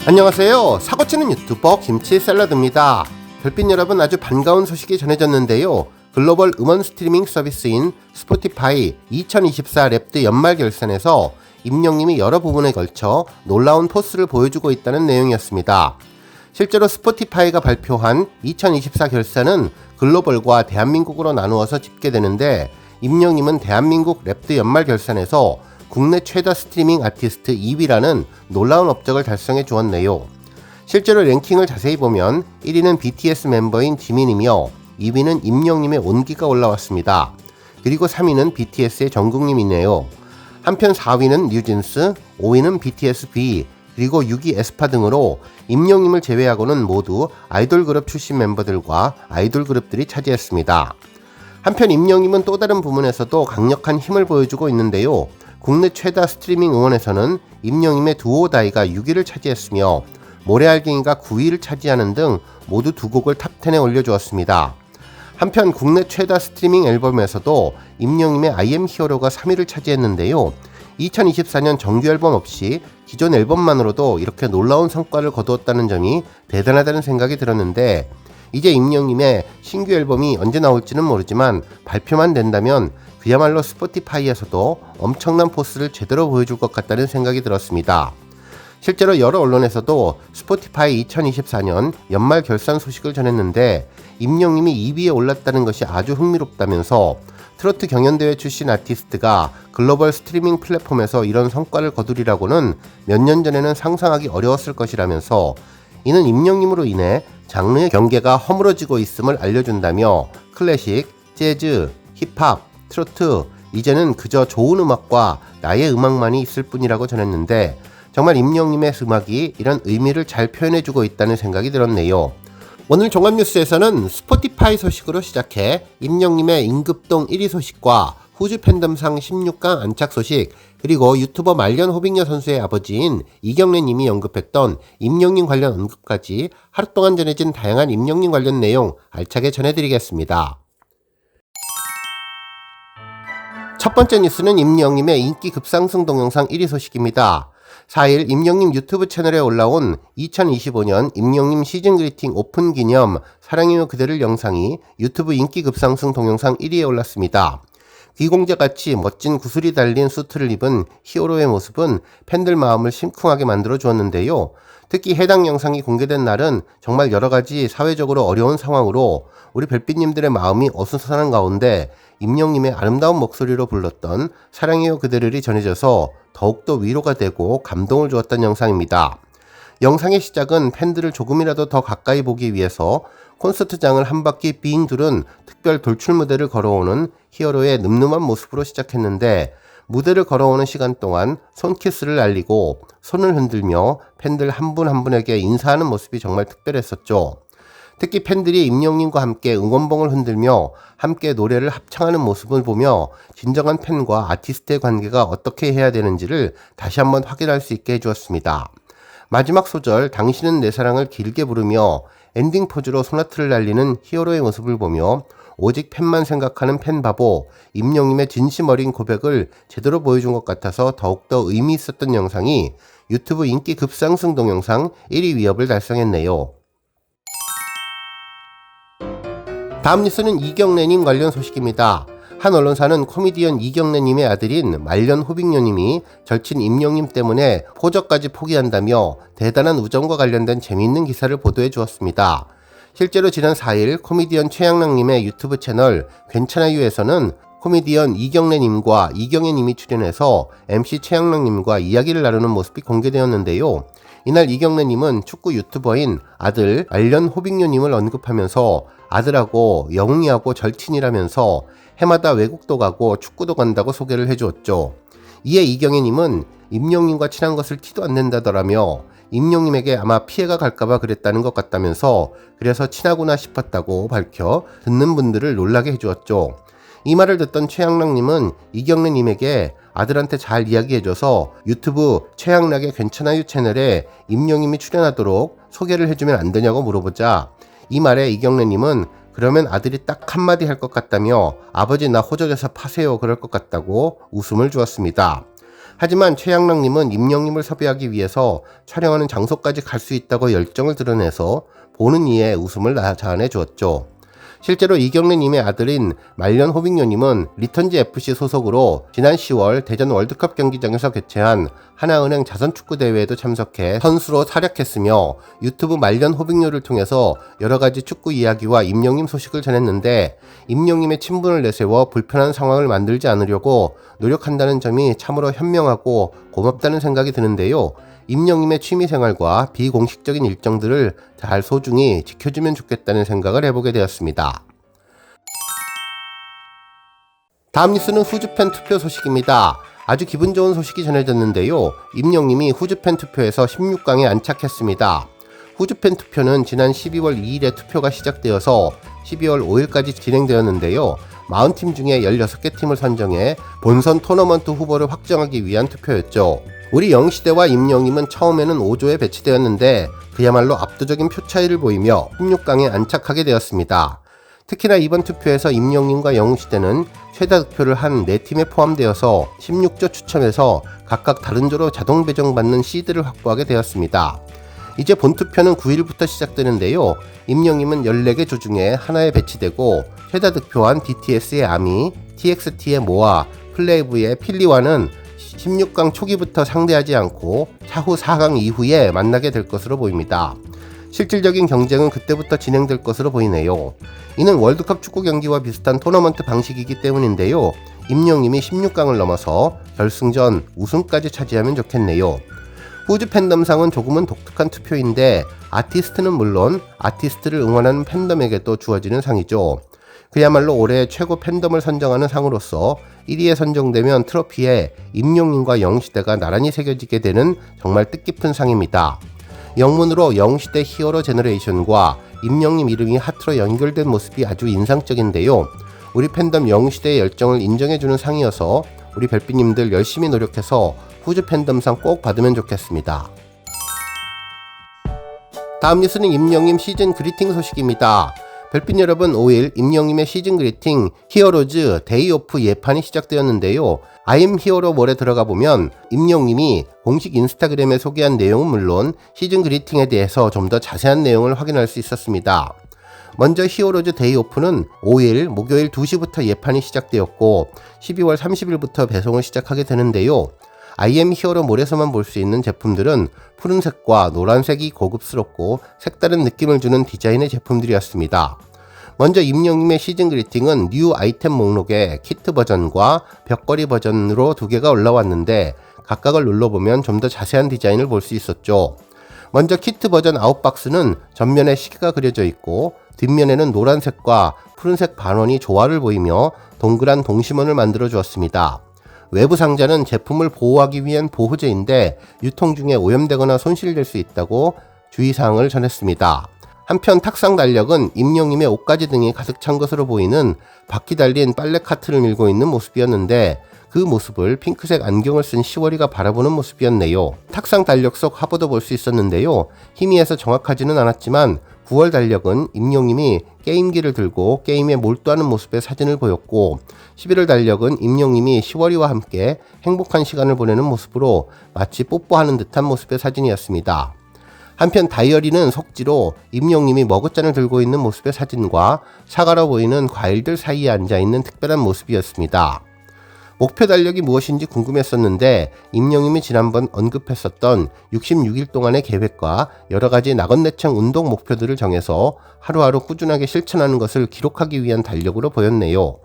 안녕하세요. 사고치는 유튜버 김치 샐러드입니다. 별빛 여러분, 아주 반가운 소식이 전해졌는데요. 글로벌 음원 스트리밍 서비스인 스포티파이 2024 랩드 연말 결산에서 임영님이 여러 부분에 걸쳐 놀라운 포스를 보여주고 있다는 내용이었습니다. 실제로 스포티파이가 발표한 2024 결산은 글로벌과 대한민국으로 나누어서 집계되는데, 임영님은 대한민국 랩드 연말 결산에서 국내 최다 스트리밍 아티스트 2위라는 놀라운 업적을 달성해 주었네요. 실제로 랭킹을 자세히 보면 1위는 BTS 멤버인 지민이며 2위는 임영님의 온기가 올라왔습니다. 그리고 3위는 BTS의 정국님이네요. 한편 4위는 뉴진스, 5위는 BTS B, 그리고 6위 에스파 등으로 임영님을 제외하고는 모두 아이돌 그룹 출신 멤버들과 아이돌 그룹들이 차지했습니다. 한편 임영님은 또 다른 부문에서도 강력한 힘을 보여주고 있는데요. 국내 최다 스트리밍 응원에서는 임영님의 두오다이가 6위를 차지했으며 모래알갱이가 9위를 차지하는 등 모두 두 곡을 탑10에 올려주었습니다. 한편 국내 최다 스트리밍 앨범에서도 임영님의 I am 히어로가 3위를 차지했는데요. 2024년 정규 앨범 없이 기존 앨범만으로도 이렇게 놀라운 성과를 거두었다는 점이 대단하다는 생각이 들었는데, 이제 임영님의 신규 앨범이 언제 나올지는 모르지만 발표만 된다면 그야말로 스포티파이에서도 엄청난 포스를 제대로 보여줄 것 같다는 생각이 들었습니다. 실제로 여러 언론에서도 스포티파이 2024년 연말 결산 소식을 전했는데, 임영님이 2위에 올랐다는 것이 아주 흥미롭다면서 트로트 경연대회 출신 아티스트가 글로벌 스트리밍 플랫폼에서 이런 성과를 거두리라고는 몇 년 전에는 상상하기 어려웠을 것이라면서, 이는 임영님으로 인해 장르의 경계가 허물어지고 있음을 알려준다며 클래식, 재즈, 힙합, 트로트, 이제는 그저 좋은 음악과 나의 음악만이 있을 뿐이라고 전했는데, 정말 임영님의 음악이 이런 의미를 잘 표현해주고 있다는 생각이 들었네요. 오늘 종합뉴스에서는 스포티파이 소식으로 시작해 임영님의 임급동 1위 소식과 후주 팬덤상 16강 안착 소식, 그리고 유튜버 말년 호빙여 선수의 아버지인 이경래 님이 언급했던 임영님 관련 언급까지 하루 동안 전해진 다양한 임영님 관련 내용 알차게 전해드리겠습니다. 첫 번째 뉴스는 임영님의 인기 급상승 동영상 1위 소식입니다. 4일 임영님 유튜브 채널에 올라온 2025년 임영님 시즌 그리팅 오픈 기념 사랑해요 그대를 영상이 유튜브 인기 급상승 동영상 1위에 올랐습니다. 귀공자같이 멋진 구슬이 달린 수트를 입은 히어로의 모습은 팬들 마음을 심쿵하게 만들어 주었는데요. 특히 해당 영상이 공개된 날은 정말 여러가지 사회적으로 어려운 상황으로 우리 별빛님들의 마음이 어수선한 가운데 임영님의 아름다운 목소리로 불렀던 사랑해요 그대를이 전해져서 더욱더 위로가 되고 감동을 주었던 영상입니다. 영상의 시작은 팬들을 조금이라도 더 가까이 보기 위해서 콘서트장을 한 바퀴 빙 두른 특별 돌출 무대를 걸어오는 히어로의 늠름한 모습으로 시작했는데, 무대를 걸어오는 시간 동안 손키스를 날리고 손을 흔들며 팬들 한 분 한 분에게 인사하는 모습이 정말 특별했었죠. 특히 팬들이 임영님과 함께 응원봉을 흔들며 함께 노래를 합창하는 모습을 보며 진정한 팬과 아티스트의 관계가 어떻게 해야 되는지를 다시 한번 확인할 수 있게 해주었습니다. 마지막 소절 당신은 내 사랑을 길게 부르며 엔딩 포즈로 소나트를 날리는 히어로의 모습을 보며 오직 팬만 생각하는 팬 바보 임영님의 진심 어린 고백을 제대로 보여준 것 같아서 더욱더 의미 있었던 영상이 유튜브 인기 급상승 동영상 1위 위협을 달성했네요. 다음 뉴스는 이경래님 관련 소식입니다. 한 언론사는 코미디언 이경래님의 아들인 말년 호빙녀님이 절친 임영님 때문에 호적까지 포기한다며 대단한 우정과 관련된 재미있는 기사를 보도해 주었습니다. 실제로 지난 4일 코미디언 최양락님의 유튜브 채널 괜찮아요에서는 코미디언 이경래님과 이경애님이 출연해서 MC 최양락님과 이야기를 나누는 모습이 공개되었는데요. 이날 이경래님은 축구 유튜버인 아들 말년 호빙녀님을 언급하면서 아들하고 영웅이하고 절친이라면서 해마다 외국도 가고 축구도 간다고 소개를 해주었죠. 이에 이경애님은 임영님과 친한 것을 티도 안 낸다더라며 임영님에게 아마 피해가 갈까봐 그랬다는 것 같다면서 그래서 친하구나 싶었다고 밝혀 듣는 분들을 놀라게 해주었죠. 이 말을 듣던 최양락님은 이경래님에게 아들한테 잘 이야기해줘서 유튜브 최양락의 괜찮아요 채널에 임영님이 출연하도록 소개를 해주면 안 되냐고 물어보자, 이 말에 이경래님은 그러면 아들이 딱 한마디 할 것 같다며 아버지 나 호적에서 파세요 그럴 것 같다고 웃음을 주었습니다. 하지만 최양락님은 임영님을 섭외하기 위해서 촬영하는 장소까지 갈 수 있다고 열정을 드러내서 보는 이에 웃음을 자아내 주었죠. 실제로 이경래님의 아들인 말년 호빙요님은 리턴즈 FC 소속으로 지난 10월 대전 월드컵 경기장에서 개최한 하나은행 자선축구대회에도 참석해 선수로 활약했으며 유튜브 말년 호빙요를 통해서 여러가지 축구 이야기와 임영님 소식을 전했는데 임영님의 친분을 내세워 불편한 상황을 만들지 않으려고 노력한다는 점이 참으로 현명하고 고맙다는 생각이 드는데요. 임영님의 취미생활과 비공식적인 일정들을 잘 소중히 지켜주면 좋겠다는 생각을 해보게 되었습니다. 다음 뉴스는 후즈팬 투표 소식입니다. 아주 기분 좋은 소식이 전해졌는데요. 임영님이 후즈팬 투표에서 16강에 안착했습니다. 후즈팬 투표는 지난 12월 2일에 투표가 시작되어서 12월 5일까지 진행되었는데요. 40팀 중에 16개 팀을 선정해 본선 토너먼트 후보를 확정하기 위한 투표였죠. 우리 영시대와 임영님은 처음에는 5조에 배치되었는데 그야말로 압도적인 표 차이를 보이며 16강에 안착하게 되었습니다. 특히나 이번 투표에서 임영님과 영시대는 최다 득표를 한 4팀에 포함되어서 16조 추첨에서 각각 다른 조로 자동 배정받는 시드를 확보하게 되었습니다. 이제 본투표는 9일부터 시작되는데요. 임영님은 14개 조 중에 하나에 배치되고 최다 득표한 BTS의 아미, TXT의 모아, 플레이브의 필리와는 16강 초기부터 상대하지 않고 차후 4강 이후에 만나게 될 것으로 보입니다. 실질적인 경쟁은 그때부터 진행될 것으로 보이네요. 이는 월드컵 축구 경기와 비슷한 토너먼트 방식이기 때문인데요. 임영님이 16강을 넘어서 결승전 우승까지 차지하면 좋겠네요. 후즈 팬덤상은 조금은 독특한 투표인데 아티스트는 물론 아티스트를 응원하는 팬덤에게도 주어지는 상이죠. 그야말로 올해의 최고 팬덤을 선정하는 상으로서 1위에 선정되면 트로피에 임영님과 영시대가 나란히 새겨지게 되는 정말 뜻깊은 상입니다. 영문으로 영시대 히어로 제너레이션과 임영님 이름이 하트로 연결된 모습이 아주 인상적인데요. 우리 팬덤 영시대의 열정을 인정해주는 상이어서 우리 별빛님들 열심히 노력해서 후즈 팬덤상 꼭 받으면 좋겠습니다. 다음 뉴스는 임영님 시즌 그리팅 소식입니다. 별빛 여러분, 5일 임영님의 시즌 그리팅 히어로즈 데이 오프 예판이 시작되었는데요. I'm 히어로몰에 들어가 보면 임영님이 공식 인스타그램에 소개한 내용은 물론 시즌 그리팅에 대해서 좀 더 자세한 내용을 확인할 수 있었습니다. 먼저 히어로즈 데이 오프는 5일 목요일 2시부터 예판이 시작되었고 12월 30일부터 배송을 시작하게 되는데요. IM 히어로몰에서만 볼 수 있는 제품들은 푸른색과 노란색이 고급스럽고 색다른 느낌을 주는 디자인의 제품들이었습니다. 먼저 임영님의 시즌 그리팅은 뉴 아이템 목록에 키트 버전과 벽걸이 버전으로 두 개가 올라왔는데 각각을 눌러보면 좀 더 자세한 디자인을 볼 수 있었죠. 먼저 키트 버전 아웃박스는 전면에 시계가 그려져 있고 뒷면에는 노란색과 푸른색 반원이 조화를 보이며 동그란 동심원을 만들어 주었습니다. 외부 상자는 제품을 보호하기 위한 보호제인데 유통 중에 오염되거나 손실될 수 있다고 주의사항을 전했습니다. 한편 탁상 달력은 임영님의 옷가지 등이 가득 찬 것으로 보이는 바퀴 달린 빨래 카트를 밀고 있는 모습이었는데 그 모습을 핑크색 안경을 쓴 시월이가 바라보는 모습이었네요. 탁상 달력 속 화보도 볼 수 있었는데요. 희미해서 정확하지는 않았지만 9월 달력은 임영님이 게임기를 들고 게임에 몰두하는 모습의 사진을 보였고 11월 달력은 임영님이 시월이와 함께 행복한 시간을 보내는 모습으로 마치 뽀뽀하는 듯한 모습의 사진이었습니다. 한편 다이어리는 속지로 임영님이 머그잔을 들고 있는 모습의 사진과 사과로 보이는 과일들 사이에 앉아있는 특별한 모습이었습니다. 목표 달력이 무엇인지 궁금했었는데 임영님이 지난번 언급했었던 66일 동안의 계획과 여러가지 나건내청 운동 목표들을 정해서 하루하루 꾸준하게 실천하는 것을 기록하기 위한 달력으로 보였네요.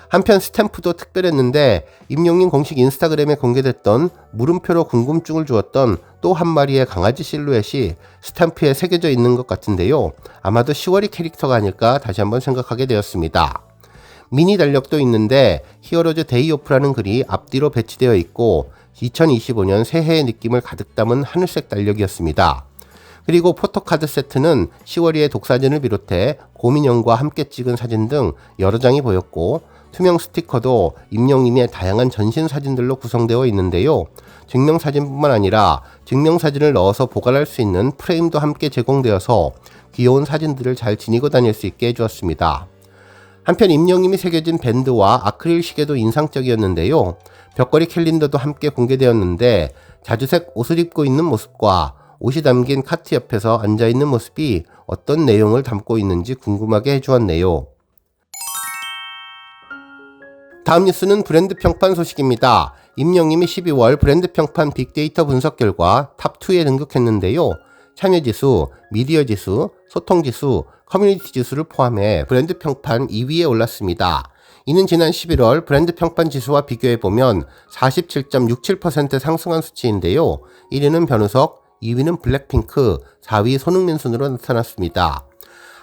한편 스탬프도 특별했는데 임영님 공식 인스타그램에 공개됐던 물음표로 궁금증을 주었던 또 한 마리의 강아지 실루엣이 스탬프에 새겨져 있는 것 같은데요. 아마도 시월이 캐릭터가 아닐까 다시 한번 생각하게 되었습니다. 미니 달력도 있는데 히어로즈 데이 오프라는 글이 앞뒤로 배치되어 있고 2025년 새해의 느낌을 가득 담은 하늘색 달력이었습니다. 그리고 포토카드 세트는 시월이의 독사진을 비롯해 고민형과 함께 찍은 사진 등 여러 장이 보였고 투명 스티커도 임영님의 다양한 전신 사진들로 구성되어 있는데요. 증명사진뿐만 아니라 증명사진을 넣어서 보관할 수 있는 프레임도 함께 제공되어서 귀여운 사진들을 잘 지니고 다닐 수 있게 해주었습니다. 한편 임영님이 새겨진 밴드와 아크릴 시계도 인상적이었는데요. 벽걸이 캘린더도 함께 공개되었는데 자주색 옷을 입고 있는 모습과 옷이 담긴 카트 옆에서 앉아있는 모습이 어떤 내용을 담고 있는지 궁금하게 해주었네요. 다음 뉴스는 브랜드 평판 소식입니다. 임영님이 12월 브랜드 평판 빅데이터 분석 결과 탑2에 등극했는데요. 참여지수, 미디어지수, 소통지수, 커뮤니티 지수를 포함해 브랜드 평판 2위에 올랐습니다. 이는 지난 11월 브랜드 평판 지수와 비교해보면 47.67% 상승한 수치인데요. 1위는 변우석, 2위는 블랙핑크, 4위 손흥민 순으로 나타났습니다.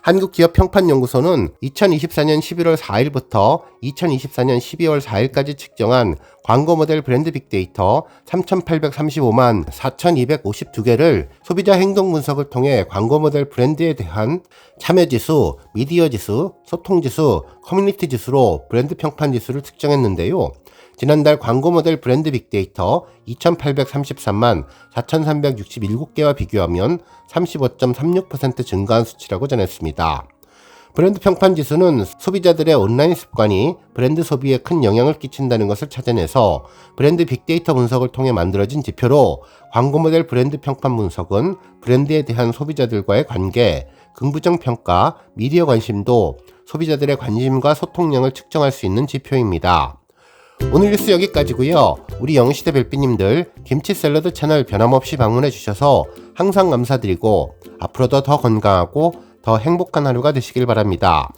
한국기업평판연구소는 2024년 11월 4일부터 2024년 12월 4일까지 측정한 광고 모델 브랜드 빅데이터 3,835만 4,252개를 소비자 행동 분석을 통해 광고 모델 브랜드에 대한 참여지수, 미디어지수, 소통지수, 커뮤니티 지수로 브랜드 평판 지수를 측정했는데요. 지난달 광고 모델 브랜드 빅데이터 2,833만 4,367개와 비교하면 35.36% 증가한 수치라고 전했습니다. 브랜드 평판 지수는 소비자들의 온라인 습관이 브랜드 소비에 큰 영향을 끼친다는 것을 찾아내서 브랜드 빅데이터 분석을 통해 만들어진 지표로 광고 모델 브랜드 평판 분석은 브랜드에 대한 소비자들과의 관계, 긍부정 평가, 미디어 관심도, 소비자들의 관심과 소통량을 측정할 수 있는 지표입니다. 오늘 뉴스 여기까지고요. 우리 영시대 별빛님들 김치 샐러드 채널 변함없이 방문해 주셔서 항상 감사드리고 앞으로도 더 건강하고 더 행복한 하루가 되시길 바랍니다.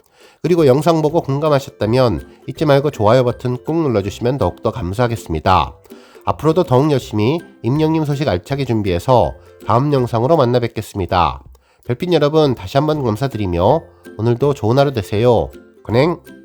그리고 영상 보고 공감하셨다면 잊지 말고 좋아요 버튼 꾹 눌러주시면 더욱더 감사하겠습니다. 앞으로도 더욱 열심히 임영님 소식 알차게 준비해서 다음 영상으로 만나 뵙겠습니다. 별빛 여러분 다시 한번 감사드리며 오늘도 좋은 하루 되세요. 건행!